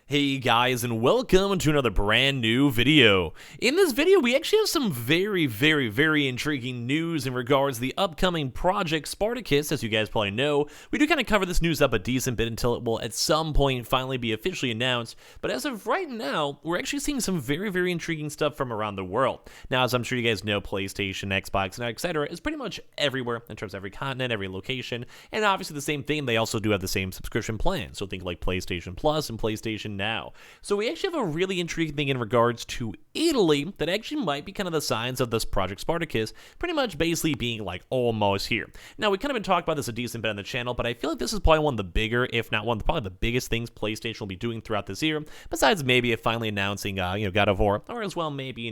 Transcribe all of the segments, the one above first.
Hey guys, and welcome to another brand new video. In this video, we actually have some very intriguing news in regards to the upcoming Project Spartacus. As you guys probably know, we do kind of cover this news up a decent bit until it will at some point finally be officially announced. But as of right now, we're actually seeing some very intriguing stuff from around the world. Now, as I'm sure you guys know, PlayStation, Xbox, and etc. is pretty much everywhere in terms of every continent, every location. And obviously the same thing, they also do have the same subscription plan. So think like PlayStation Plus and PlayStation Now. So we actually have a really intriguing thing in regards to Italy that actually might be kind of the signs of this Project Spartacus pretty much basically being like almost here. Now, we kind of been talking about this a decent bit on the channel, but I feel like this is probably one of the bigger, if not one of the, probably the biggest things PlayStation will be doing throughout this year, besides maybe it finally announcing, God of War, or as well maybe,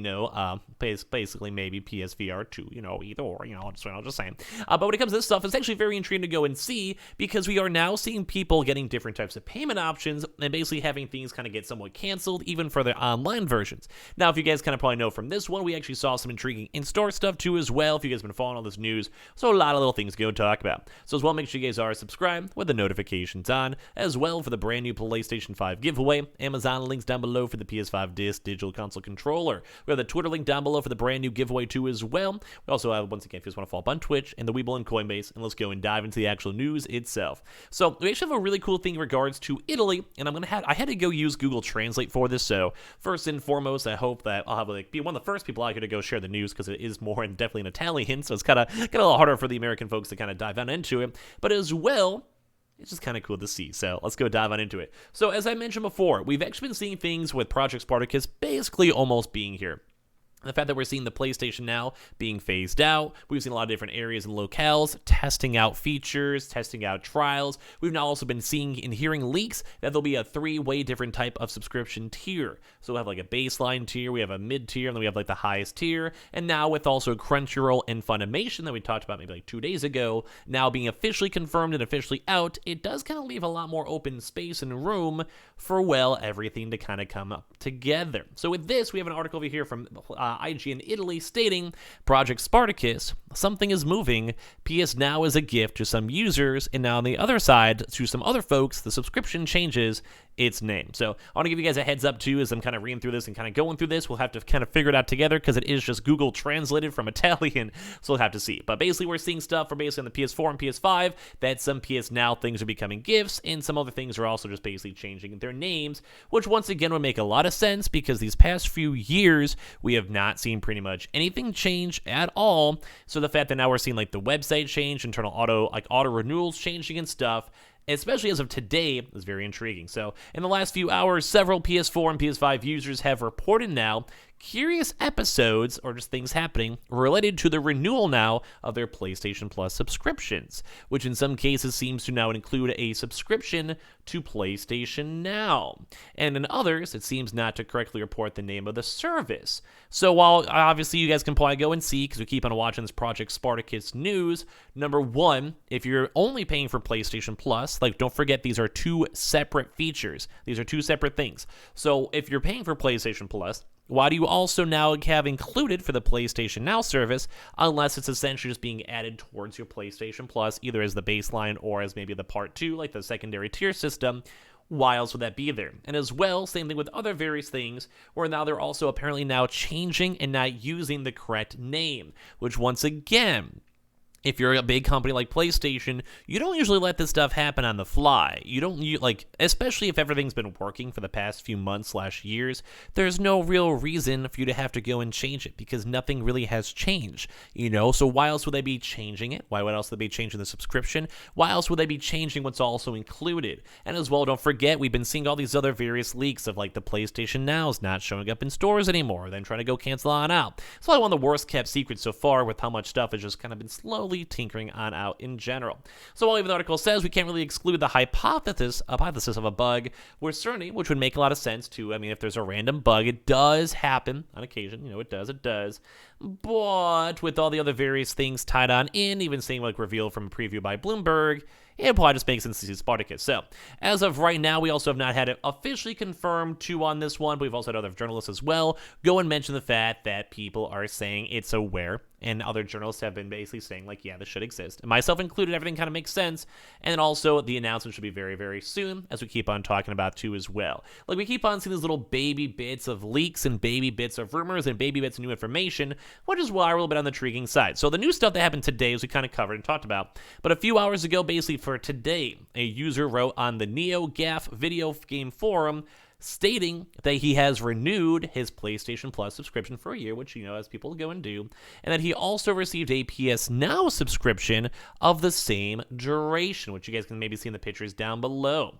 basically maybe PSVR 2, either or, I'm just saying. But when it comes to this stuff, it's actually very intriguing to go and see because we are now seeing people getting different types of payment options and basically having things kind of get somewhat canceled even for their online versions. Now, if you guys kind of probably know from this one, we actually saw some intriguing in-store stuff too as well, if you guys have been following all this news. So a lot of little things to go talk about. So as well, make sure you guys are subscribed with the notifications on, as well for the brand new PlayStation 5 giveaway. Amazon links down below for the PS5 Digital Console Controller. We have the Twitter link down below for the brand new giveaway too as well. We also have, once again, if you guys want to follow up on Twitch and the Weeble and Coinbase, and let's go and dive into the actual news itself. So we actually have a really cool thing in regards to Italy, and I had to go use Google Translate for this. So first and foremost, I hope that I'll have be one of the first people out here to go share the news because it is more and definitely in Italian, so it's kind of get a little harder for the American folks to kind of dive on into it. But as well, it's just kind of cool to see, so let's go dive on into it. So as I mentioned before, we've actually been seeing things with Project Spartacus basically almost being here. The fact that we're seeing the PlayStation Now being phased out, we've seen a lot of different areas and locales testing out features, testing out trials. We've now also been seeing and hearing leaks that there'll be a three-way different type of subscription tier. So we'll have like a baseline tier, we have a mid-tier, and then we have like the highest tier. And now with also Crunchyroll and Funimation that we talked about maybe like 2 days ago, now being officially confirmed and officially out, it does kind of leave a lot more open space and room for, well, everything to kind of come up together. So with this, we have an article over here from IG in Italy stating, Project Spartacus, something is moving. PS Now is a gift to some users, and now on the other side, to some other folks, the subscription changes its name. So I want to give you guys a heads up too as I'm kind of reading through this and kind of going through this. We'll have to kind of figure it out together because it is just Google translated from Italian, so we'll have to see. But basically we're seeing stuff for basically on the PS4 and PS5 that some PS Now things are becoming gifts, and some other things are also just basically changing their names, which once again would make a lot of sense because these past few years we have not seen pretty much anything change at all. So the fact that now we're seeing like the website change, internal auto renewals changing and stuff, especially as of today, is very intriguing. So in the last few hours, several PS4 and PS5 users have reported now curious episodes or just things happening related to the renewal now of their PlayStation Plus subscriptions, which in some cases seems to now include a subscription to PlayStation Now. And in others, it seems not to correctly report the name of the service. So while obviously you guys can probably go and see, because we keep on watching this Project Spartacus news, number one, if you're only paying for PlayStation Plus, like don't forget these are two separate features. These are two separate things. So if you're paying for PlayStation Plus, why do you also now have included for the PlayStation Now service, unless it's essentially just being added towards your PlayStation Plus, either as the baseline or as maybe the part 2, like the secondary tier system? Why else would that be there? And as well, same thing with other various things, where now they're also apparently now changing and not using the correct name, which once again, if you're a big company like PlayStation, you don't usually let this stuff happen on the fly. Especially if everything's been working for the past few months/years, there's no real reason for you to have to go and change it because nothing really has changed, So why else would they be changing it? Why else would they be changing the subscription? Why else would they be changing what's also included? And as well, don't forget, we've been seeing all these other various leaks of like the PlayStation Now's not showing up in stores anymore, then trying to go cancel on out. It's probably one of the worst kept secrets so far with how much stuff has just kind of been slowly tinkering on out in general. So while even the article says we can't really exclude the hypothesis of a bug, which would make a lot of sense too. I mean, if there's a random bug, it does happen on occasion. It does. But with all the other various things tied on in, even seeing like revealed from a preview by Bloomberg, it probably just makes sense to see Spartacus. So, as of right now, we also have not had it officially confirmed too on this one, but we've also had other journalists as well go and mention the fact that people are saying it's aware and other journalists have been basically saying, like, yeah, this should exist. And myself included, everything kind of makes sense. And then also, the announcement should be very, very soon, as we keep on talking about, too, as well. Like, we keep on seeing these little baby bits of leaks and baby bits of rumors and baby bits of new information, which is why we're a little bit on the intriguing side. So the new stuff that happened today, as we kind of covered and talked about, but a few hours ago, basically for today, a user wrote on the NeoGAF video game forum stating that he has renewed his PlayStation Plus subscription for a year, which, you know, as people go and do, and that he also received a PS Now subscription of the same duration, which you guys can maybe see in the pictures down below.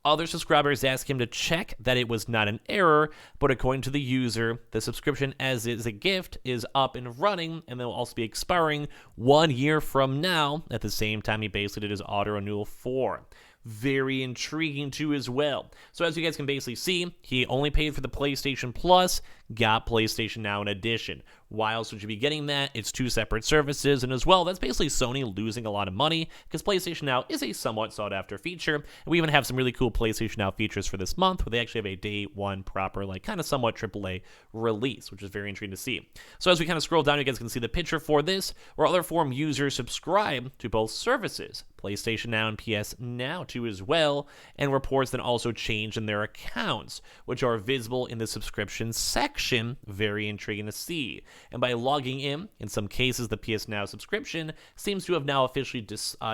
Other subscribers asked him to check that it was not an error, but according to the user, the subscription as is a gift is up and running, and they'll also be expiring 1 year from now, at the same time he basically did his auto renewal for. Very intriguing too as well. So as you guys can basically see, he only paid for the PlayStation Plus, got PlayStation Now in addition. Why else would you be getting that? It's two separate services, and as well, that's basically Sony losing a lot of money, because PlayStation Now is a somewhat sought-after feature, and we even have some really cool PlayStation Now features for this month, where they actually have a day one proper, like, kind of somewhat AAA release, which is very intriguing to see. So as we kind of scroll down, you guys can see the picture for this, where other forum users subscribe to both services, PlayStation Now and PS Now too as well, and reports that also change in their accounts, which are visible in the subscription section. Very intriguing to see. And by logging in some cases, the PS Now subscription seems to have now officially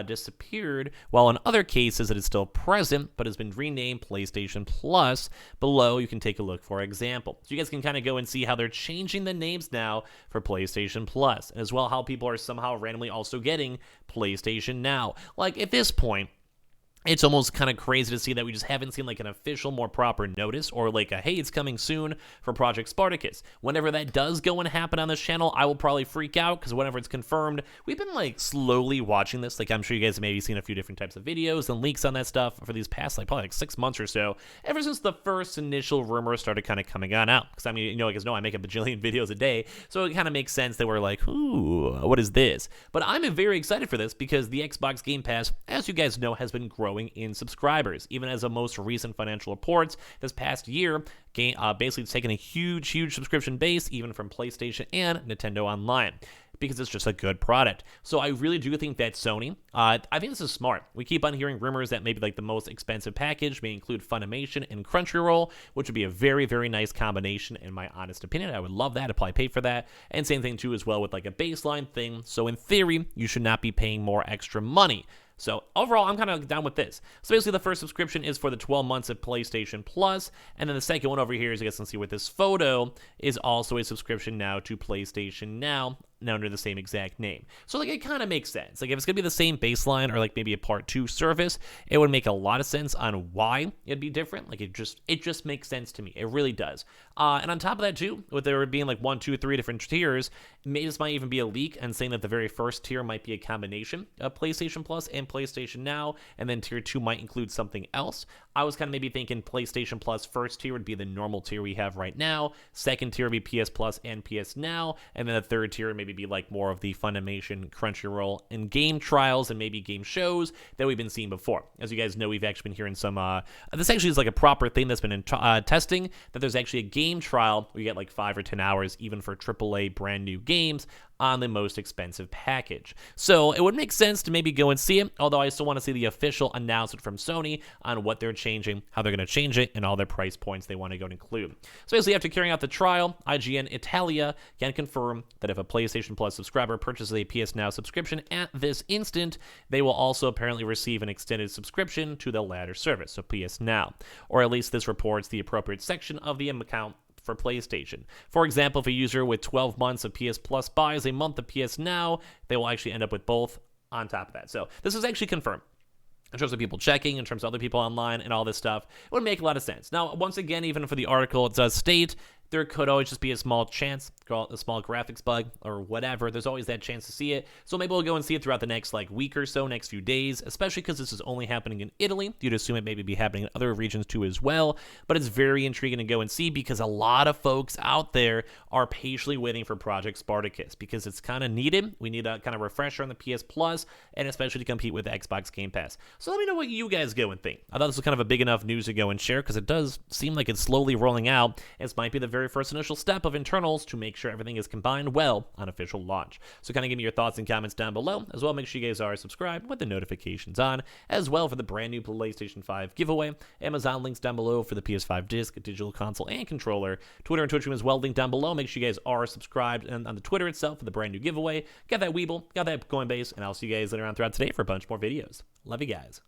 disappeared, while in other cases it is still present, but has been renamed PlayStation Plus. Below, you can take a look for example. So you guys can kind of go and see how they're changing the names now for PlayStation Plus, and as well how people are somehow randomly also getting PlayStation Now. Like, at this point, it's almost kind of crazy to see that we just haven't seen like an official, more proper notice or like a, hey, it's coming soon for Project Spartacus. Whenever that does go and happen on this channel, I will probably freak out because whenever it's confirmed, we've been like slowly watching this. Like, I'm sure you guys have maybe seen a few different types of videos and leaks on that stuff for these past like probably like 6 months or so, ever since the first initial rumors started kind of coming on out. Because I mean, you know, I make a bajillion videos a day, so it kind of makes sense that we're like, ooh, what is this? But I'm very excited for this because the Xbox Game Pass, as you guys know, has been growing in subscribers. Even as of most recent financial reports this past year, basically it's taken a huge subscription base, even from PlayStation and Nintendo Online, because it's just a good product. So I really do think that Sony, I think this is smart. We keep on hearing rumors that maybe like the most expensive package may include Funimation and Crunchyroll, which would be a very nice combination in my honest opinion. I would love that. I'd probably pay for that. And same thing too as well with like a baseline thing. So in theory, you should not be paying more extra money. So overall, I'm kind of down with this. So basically, the first subscription is for the 12 months of PlayStation Plus, and then the second one over here, as you guys can see with this photo, is also a subscription now to PlayStation Now under the same exact name. So like, it kind of makes sense. Like, if it's gonna be the same baseline or like maybe a part 2 service, it would make a lot of sense on why it'd be different. Like, it just makes sense to me. It really does. And on top of that too, with there being like 1, 2, 3 different tiers, this might even be a leak and saying that the very first tier might be a combination of PlayStation Plus and PlayStation Now, and then tier 2 might include something else. I was kind of maybe thinking PlayStation Plus first tier would be the normal tier we have right now, second tier would be PS Plus and PS Now, and then the third tier would maybe be like more of the Funimation, Crunchyroll, and game trials and maybe game shows that we've been seeing before. As you guys know, we've actually been hearing some, this actually is like a proper thing that's been in testing, that there's actually a game trial where you get like 5 or 10 hours even for AAA brand new games on the most expensive package. So it would make sense to maybe go and see it, although I still want to see the official announcement from Sony on what they're changing, how they're going to change it, and all their price points they want to go and include. So basically, after carrying out the trial, IGN Italia can confirm that if a PlayStation Plus subscriber purchases a PS Now subscription at this instant, they will also apparently receive an extended subscription to the latter service, so PS Now. Or at least this reports the appropriate section of the account for PlayStation. For example, if a user with 12 months of PS Plus buys a month of PS Now, they will actually end up with both on top of that. So this is actually confirmed. In terms of people checking, in terms of other people online, and all this stuff, it would make a lot of sense. Now, once again, even for the article, it does state there could always just be a small chance, a small graphics bug or whatever. There's always that chance to see it. So maybe we'll go and see it throughout the next like week or so, next few days, especially because this is only happening in Italy. You'd assume it maybe be happening in other regions too as well. But it's very intriguing to go and see because a lot of folks out there are patiently waiting for Project Spartacus because it's kind of needed. We need a kind of refresher on the PS Plus and especially to compete with the Xbox Game Pass. So let me know what you guys go and think. I thought this was kind of a big enough news to go and share because it does seem like it's slowly rolling out. This might be the very very first initial step of internals to make sure everything is combined well on official launch. So kind of give me your thoughts and comments down below. As well, make sure you guys are subscribed with the notifications on, as well for the brand new PlayStation 5 giveaway. Amazon links down below for the PS5 disc, digital console, and controller. Twitter and Twitch room as well linked down below. Make sure you guys are subscribed and on the Twitter itself for the brand new giveaway. Got that Weeble, got that Coinbase, and I'll see you guys later on throughout today for a bunch more videos. Love you guys.